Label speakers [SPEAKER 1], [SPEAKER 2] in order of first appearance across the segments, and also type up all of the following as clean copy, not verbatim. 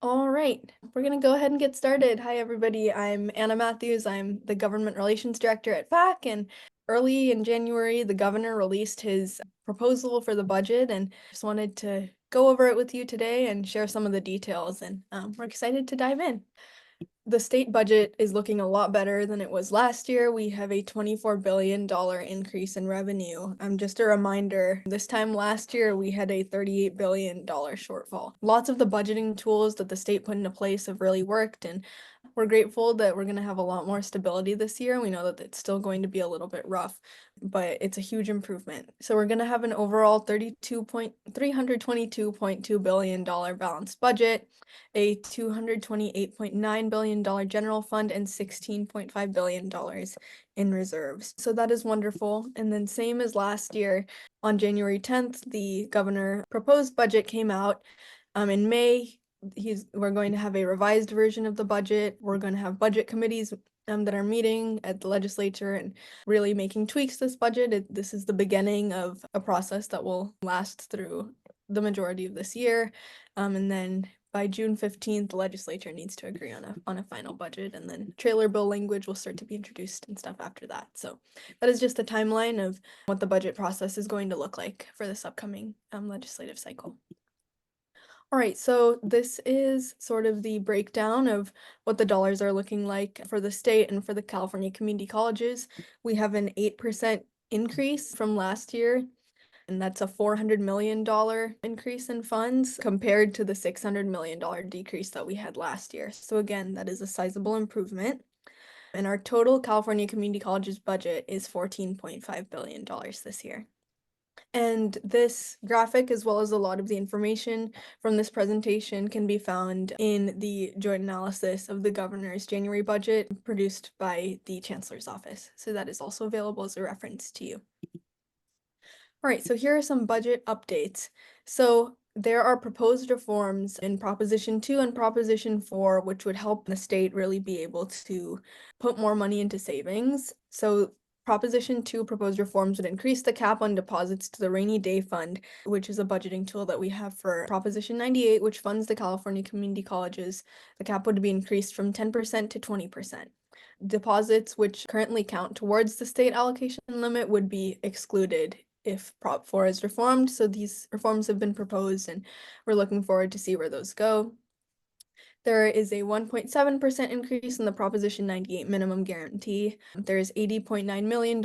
[SPEAKER 1] All right, we're going to go ahead and get started. Hi, everybody. I'm Anna Mathews. I'm the Government Relations Director at FACC. And early in January, the governor released his proposal for the budget, and just wanted to go over it with you today and share some of the details. And we're excited to dive in. The state budget is looking a lot better than it was last year. We have a $24 billion increase in revenue. Just a reminder, this time last year, we had a $38 billion shortfall. Lots of the budgeting tools that the state put into place have really worked, and we're grateful that we're going to have a lot more stability this year. We know that it's still going to be a little bit rough, but it's a huge improvement. So we're going to have an overall $322.2 billion balanced budget, a $228.9 billion general fund, and $16.5 billion in reserves. So that is wonderful. And then same as last year, on January 10th, the governor proposed budget came out. In May, we're going to have a revised version of the budget. We're going to have budget committees that are meeting at the legislature and really making tweaks to this budget. This is the beginning of a process that will last through the majority of this year. And then by June 15th, the legislature needs to agree on a final budget, and then trailer bill language will start to be introduced and stuff after that. So that is just a timeline of what the budget process is going to look like for this upcoming legislative cycle. All right, so this is sort of the breakdown of what the dollars are looking like for the state and for the California community colleges. We have an 8% increase from last year, and that's a $400 million increase in funds compared to the $600 million decrease that we had last year. So again, that is a sizable improvement. And our total California community colleges budget is $14.5 billion this year. And this graphic, as well as a lot of the information from this presentation, can be found in the joint analysis of the governor's January budget produced by the chancellor's office. So that is also available as a reference to you. All right, so here are some budget updates. So there are proposed reforms in Proposition 2 and Proposition 4, which would help the state really be able to put more money into savings. So Proposition 2 proposed reforms would increase the cap on deposits to the rainy day fund, which is a budgeting tool that we have for Proposition 98, which funds the California community colleges. The cap would be increased from 10% to 20%. Deposits, which currently count towards the state allocation limit, would be excluded if Prop 4 is reformed. So these reforms have been proposed, and we're looking forward to see where those go. There is a 1.7% increase in the Proposition 98 minimum guarantee. There is $80.9 million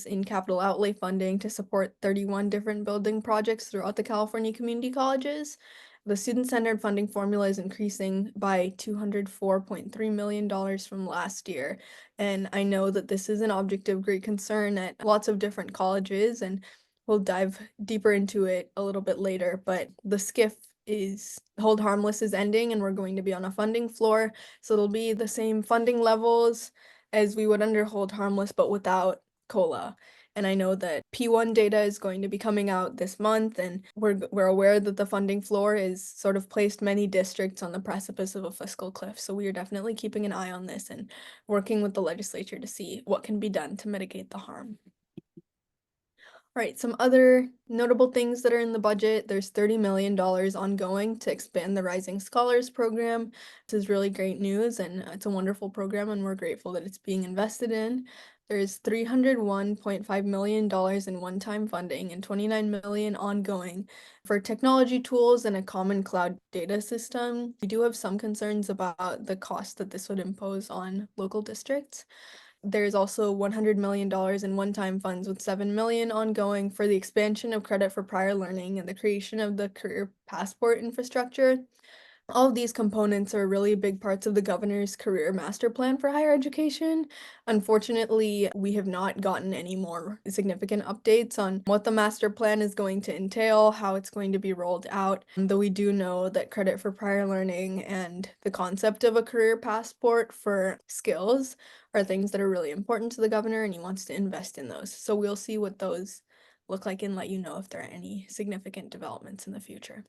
[SPEAKER 1] in capital outlay funding to support 31 different building projects throughout the California community colleges. The student-centered funding formula is increasing by $204.3 million from last year. And I know that this is an object of great concern at lots of different colleges, and we'll dive deeper into it a little bit later, but the SCIF is hold harmless is ending, and we're going to be on a funding floor. So it'll be the same funding levels as we would under hold harmless, but without COLA. And I know that P1 data is going to be coming out this month, and we're aware that the funding floor is sort of placed many districts on the precipice of a fiscal cliff. So we are definitely keeping an eye on this and working with the legislature to see what can be done to mitigate the harm. Right, some other notable things that are in the budget. There's $30 million ongoing to expand the Rising Scholars Program. This is really great news, and it's a wonderful program, and we're grateful that it's being invested in. There's $301.5 million in one-time funding and $29 million ongoing for technology tools and a common cloud data system. We do have some concerns about the cost that this would impose on local districts. There's also $100 million in one-time funds with $7 million ongoing for the expansion of credit for prior learning and the creation of the career passport infrastructure. All of these components are really big parts of the governor's career master plan for higher education. Unfortunately, we have not gotten any more significant updates on what the master plan is going to entail, how it's going to be rolled out, though we do know that credit for prior learning and the concept of a career passport for skills are things that are really important to the governor, and he wants to invest in those. So we'll see what those look like and let you know if there are any significant developments in the future.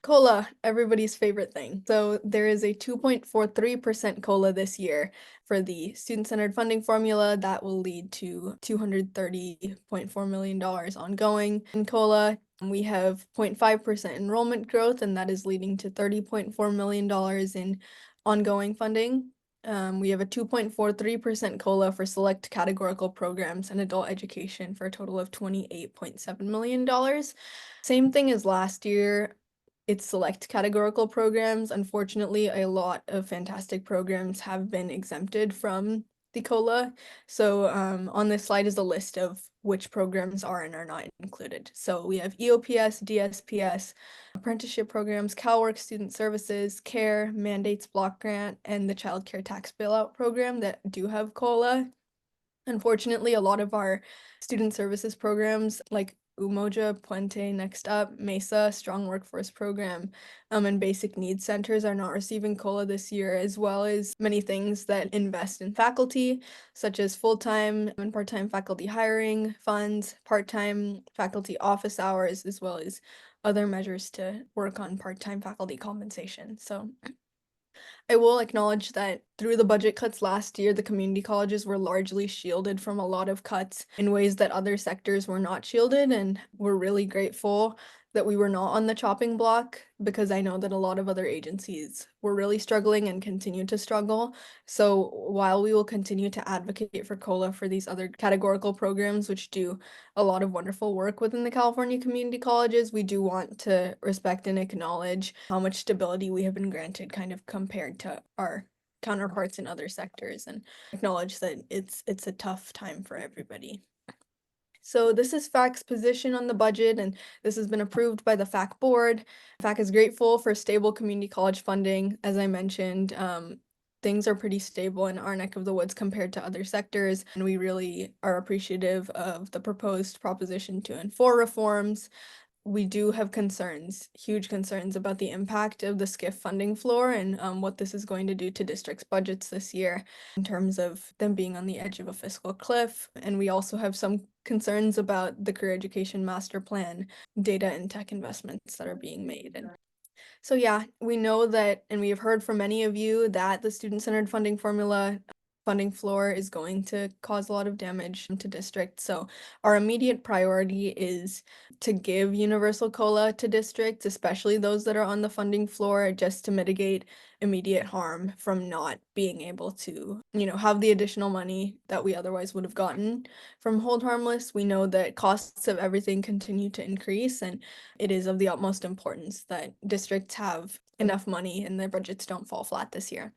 [SPEAKER 1] COLA, everybody's favorite thing. So there is a 2.43% COLA this year for the student-centered funding formula that will lead to $230.4 million ongoing in COLA. We have 0.5% enrollment growth, and that is leading to $30.4 million in ongoing funding. We have a 2.43% COLA for select categorical programs and adult education for a total of $28.7 million. Same thing as last year. It's select categorical programs. Unfortunately, a lot of fantastic programs have been exempted from the COLA. So on this slide is a list of which programs are and are not included. So we have EOPS, DSPS, apprenticeship programs, CalWorks Student Services, CARE, Mandates Block Grant, and the Child Care Tax Bailout Program that do have COLA. Unfortunately, a lot of our student services programs like Umoja, Puente, Next Up, Mesa, Strong Workforce Program, and Basic Needs Centers are not receiving COLA this year, as well as many things that invest in faculty, such as full-time and part-time faculty hiring funds, part-time faculty office hours, as well as other measures to work on part-time faculty compensation. So I will acknowledge that through the budget cuts last year, the community colleges were largely shielded from a lot of cuts in ways that other sectors were not shielded, and we're really grateful that we were not on the chopping block because I know that a lot of other agencies were really struggling and continue to struggle. So while we will continue to advocate for COLA for these other categorical programs, which do a lot of wonderful work within the California community colleges, we do want to respect and acknowledge how much stability we have been granted kind of compared to our counterparts in other sectors, and acknowledge that it's a tough time for everybody. So this is FACC's position on the budget, and this has been approved by the FACC board. FACC is grateful for stable community college funding. As I mentioned, things are pretty stable in our neck of the woods compared to other sectors, and we really are appreciative of the proposed Proposition 2 and 4 reforms. We do have concerns, huge concerns about the impact of the SCIF funding floor and what this is going to do to districts' budgets this year in terms of them being on the edge of a fiscal cliff. And we also have some concerns about the Career Education Master Plan data and tech investments that are being made. And so yeah, we know that, and we have heard from many of you that the student-centered funding formula funding floor is going to cause a lot of damage to districts. So our immediate priority is to give universal COLA to districts, especially those that are on the funding floor, just to mitigate immediate harm from not being able to, have the additional money that we otherwise would have gotten from Hold Harmless. We know that costs of everything continue to increase, and it is of the utmost importance that districts have enough money and their budgets don't fall flat this year.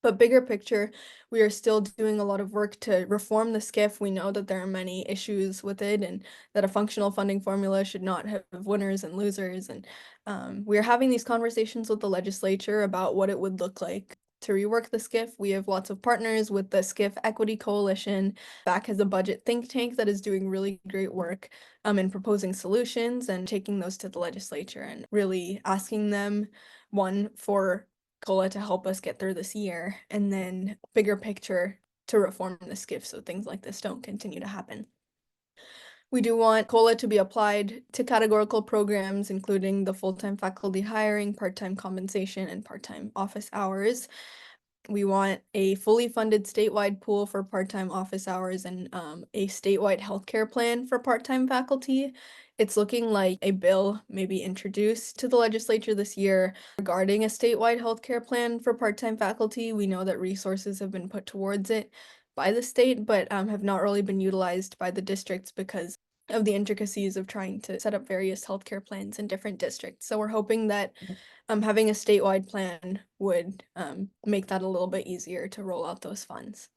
[SPEAKER 1] But bigger picture, we are still doing a lot of work to reform the SCIF. We know that there are many issues with it and that a functional funding formula should not have winners and losers. And we are having these conversations with the legislature about what it would look like to rework the SCIF. We have lots of partners with the SCIF Equity Coalition. FACC has a budget think tank that is doing really great work in proposing solutions and taking those to the legislature and really asking them, one, for COLA to help us get through this year, and then bigger picture to reform the SCIF so things like this don't continue to happen. We do want COLA to be applied to categorical programs, including the full-time faculty hiring, part-time compensation, and part-time office hours. We want a fully funded statewide pool for part-time office hours and a statewide healthcare plan for part-time faculty. It's looking like a bill may be introduced to the legislature this year regarding a statewide healthcare plan for part-time faculty. We know that resources have been put towards it by the state, but have not really been utilized by the districts because of the intricacies of trying to set up various healthcare plans in different districts. So we're hoping that having a statewide plan would make that a little bit easier to roll out those funds.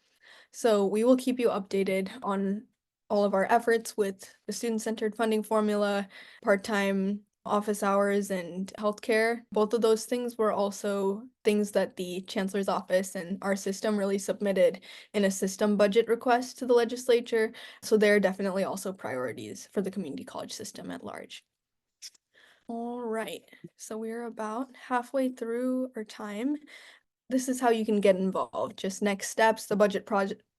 [SPEAKER 1] So we will keep you updated on all of our efforts with the student-centered funding formula, part-time office hours, and healthcare. Both of those things were also things that the Chancellor's office and our system really submitted in a system budget request to the legislature. So they're definitely also priorities for the community college system at large. All right, so we're about halfway through our time. This is how you can get involved. Just next steps, the budget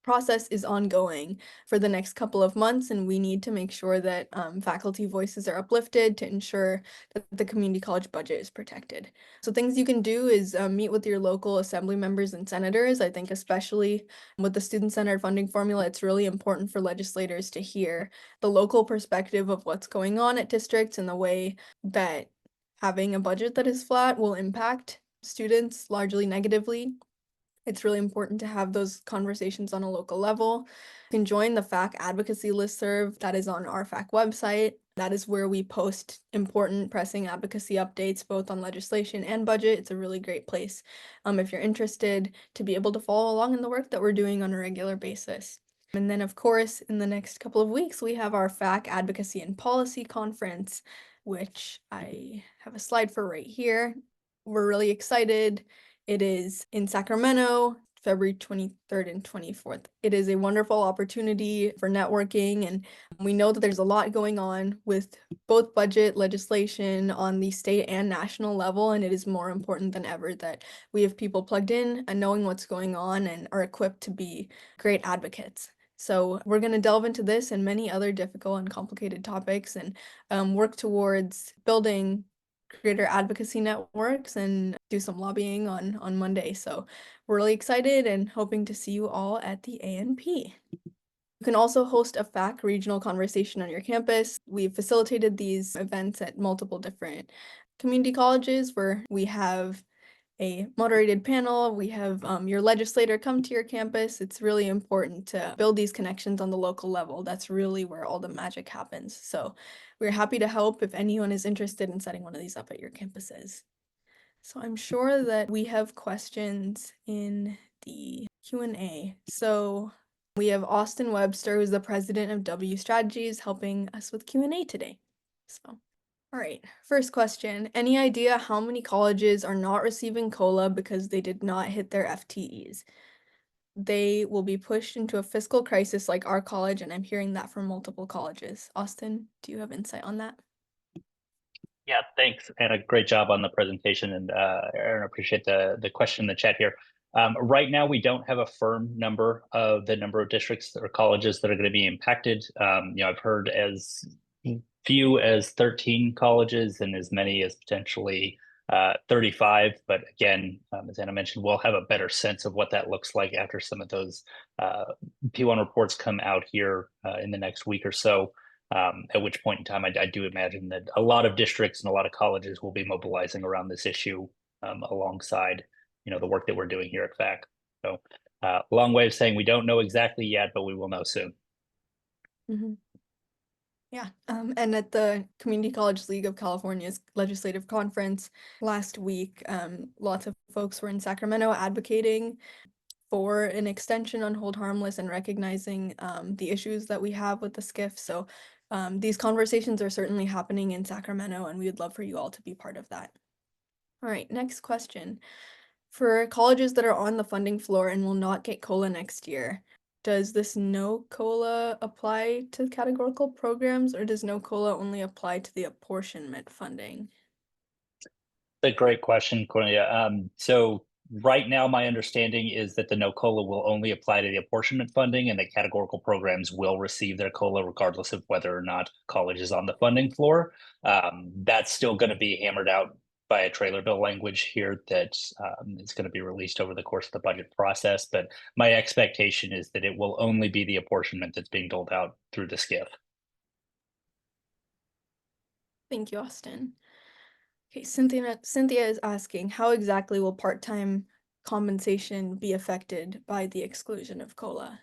[SPEAKER 1] process is ongoing for the next couple of months, and we need to make sure that faculty voices are uplifted to ensure that the community college budget is protected. So things you can do is meet with your local assembly members and senators. I think especially with the student-centered funding formula, it's really important for legislators to hear the local perspective of what's going on at districts and the way that having a budget that is flat will impact students largely negatively. It's really important to have those conversations on a local level. You can join the FACC advocacy listserv that is on our FACC website. That is where we post important pressing advocacy updates, both on legislation and budget. It's a really great place if you're interested to be able to follow along in the work that we're doing on a regular basis. And then, of course, in the next couple of weeks, we have our FACC Advocacy and Policy Conference, which I have a slide for right here. We're really excited. It is in Sacramento, February 23rd and 24th. It is a wonderful opportunity for networking, and we know that there's a lot going on with both budget legislation on the state and national level, and it is more important than ever that we have people plugged in and knowing what's going on and are equipped to be great advocates. So we're going to delve into this and many other difficult and complicated topics and work towards building greater advocacy networks and do some lobbying on Monday. So we're really excited and hoping to see you all at the ANP. You can also host a FACC regional conversation on your campus. We've facilitated these events at multiple different community colleges where we have a moderated panel. We have your legislator come to your campus. It's really important to build these connections on the local level. That's really where all the magic happens. So we're happy to help if anyone is interested in setting one of these up at your campuses. So I'm sure that we have questions in the Q&A. So we have Austin Webster, who's the president of W Strategies, helping us with Q&A today. So. All right, first question. Any idea how many colleges are not receiving COLA because they did not hit their FTEs? They will be pushed into a fiscal crisis like our college, and I'm hearing that from multiple colleges. Austin, do you have insight on that?
[SPEAKER 2] Yeah, thanks, and a great job on the presentation, and Aaron, appreciate the question in the chat here. Right now, we don't have a firm number of the number of districts or colleges that are going to be impacted. I've heard as few as 13 colleges and as many as potentially 35. But again, as Anna mentioned, we'll have a better sense of what that looks like after some of those P1 reports come out here in the next week or so. At which point in time, I do imagine that a lot of districts and a lot of colleges will be mobilizing around this issue alongside, the work that we're doing here at FACC. So, long way of saying we don't know exactly yet, but we will know soon.
[SPEAKER 1] Mm-hmm. Yeah, and at the Community College League of California's legislative conference last week, lots of folks were in Sacramento advocating for an extension on hold harmless and recognizing the issues that we have with the SCIF. So these conversations are certainly happening in Sacramento, and we would love for you all to be part of that. All right, next question. For colleges that are on the funding floor and will not get COLA next year, does this no COLA apply to categorical programs, or does no COLA only apply to the apportionment funding?
[SPEAKER 2] That's a great question, Cornelia. So right now, my understanding is that the no COLA will only apply to the apportionment funding, and the categorical programs will receive their COLA regardless of whether or not college is on the funding floor. That's still going to be hammered out by a trailer bill language here that is going to be released over the course of the budget process. But my expectation is that it will only be the apportionment that's being doled out through the SCIF.
[SPEAKER 1] Thank you, Austin. Okay, Cynthia is asking, how exactly will part-time compensation be affected by the exclusion of COLA?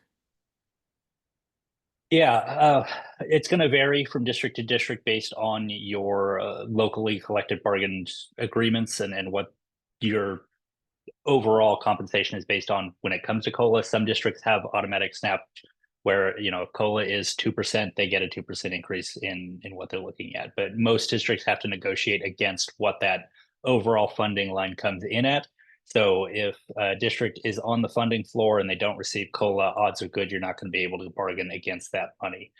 [SPEAKER 2] Yeah, it's going to vary from district to district based on your locally collected bargained agreements and what your overall compensation is based on when it comes to COLA. Some districts have automatic SNAP where, if COLA is 2%, they get a 2% increase in what they're looking at. But most districts have to negotiate against what that overall funding line comes in at. So if a district is on the funding floor and they don't receive COLA, odds are good you're not going to be able to bargain against that money.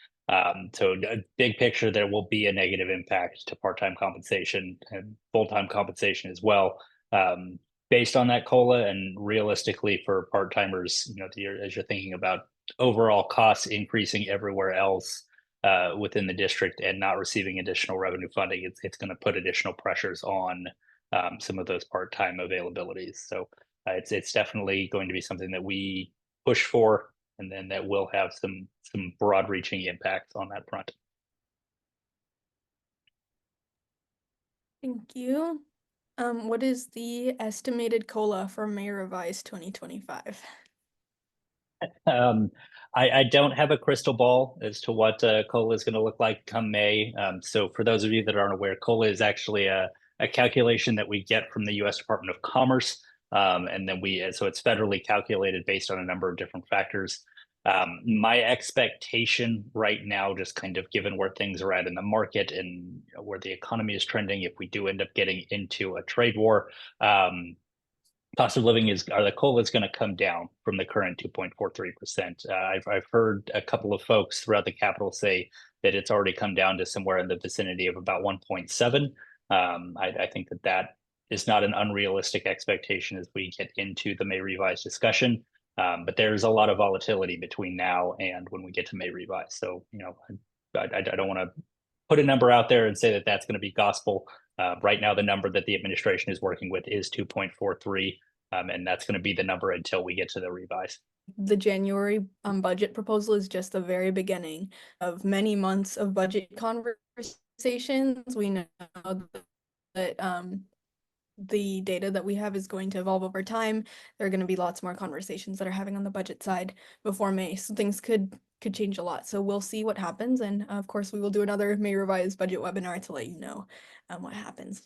[SPEAKER 2] So big picture, there will be a negative impact to part-time compensation and full-time compensation as well. based on that COLA, and realistically for part-timers, as you're thinking about overall costs increasing everywhere else within the district and not receiving additional revenue funding, it's going to put additional pressures on some of those part-time availabilities. So it's definitely going to be something that we push for, and then that will have some broad-reaching impacts on that front.
[SPEAKER 1] Thank you. What is the estimated COLA for May revised 2025?
[SPEAKER 2] I don't have a crystal ball as to what COLA is going to look like come May. So for those of you that aren't aware, COLA is actually a calculation that we get from the U.S. Department of Commerce. And then so it's federally calculated based on a number of different factors. My expectation right now, just kind of given where things are at in the market and where the economy is trending, if we do end up getting into a trade war, cost of living the COLA is going to come down from the current 2.43%. I've heard a couple of folks throughout the Capitol say that it's already come down to somewhere in the vicinity of about 1.7. I think that is not an unrealistic expectation as we get into the May revised discussion. But there's a lot of volatility between now and when we get to May revise. So, I don't want to put a number out there and say that that's going to be gospel. Right now, the number that the administration is working with is 2.43, and that's going to be the number until we get to the revise.
[SPEAKER 1] The January budget proposal is just the very beginning of many months of budget conversations. We know that the data that we have is going to evolve over time. There are going to be lots more conversations that are having on the budget side before May, so things could change a lot. So we'll see what happens, and of course we will do another May revised budget webinar to let you know what happens.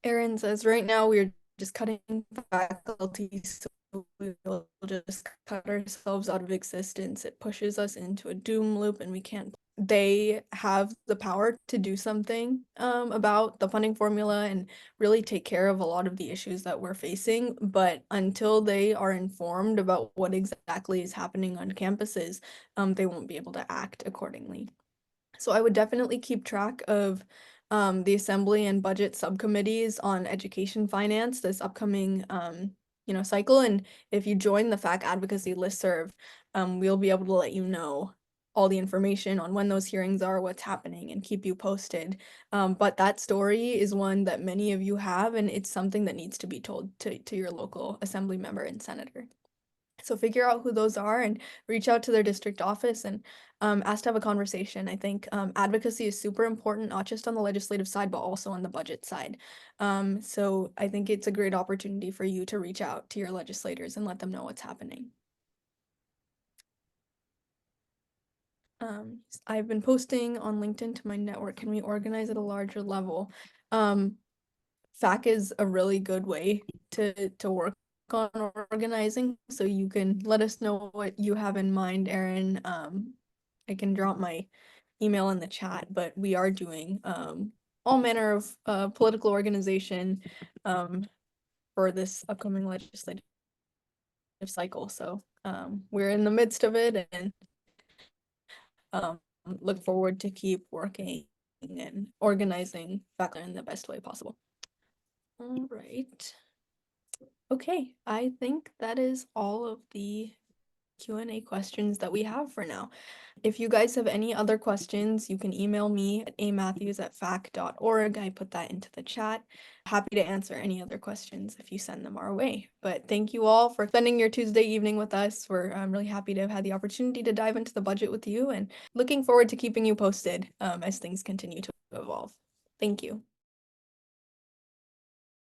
[SPEAKER 1] Erin says right now we're just cutting faculty, so we'll just cut ourselves out of existence. It pushes us into a doom loop and we can't. They have the power to do something about the funding formula and really take care of a lot of the issues that we're facing. But until they are informed about what exactly is happening on campuses, they won't be able to act accordingly. So I would definitely keep track of the assembly and budget subcommittees on education finance this upcoming cycle. And if you join the FACC advocacy listserv, we'll be able to let you know all the information on when those hearings are, what's happening, and keep you posted. But that story is one that many of you have, and it's something that needs to be told to your local assembly member and senator. So figure out who those are and reach out to their district office and ask to have a conversation. I think advocacy is super important, not just on the legislative side, but also on the budget side. So I think it's a great opportunity for you to reach out to your legislators and let them know what's happening. I've been posting on LinkedIn to my network. Can we organize at a larger level? FACC is a really good way to work on organizing, so you can let us know what you have in mind, Erin. I can drop my email in the chat, but we are doing all manner of political organization for this upcoming legislative cycle. So we're in the midst of it, and look forward to keep working and organizing FACC in the best way possible. All right. Okay, I think that is all of the Q&A questions that we have for now. If you guys have any other questions, you can email me at amathews@facc.org. I put that into the chat. Happy to answer any other questions if you send them our way. But thank you all for spending your Tuesday evening with us. We're really happy to have had the opportunity to dive into the budget with you and looking forward to keeping you posted as things continue to evolve. Thank you.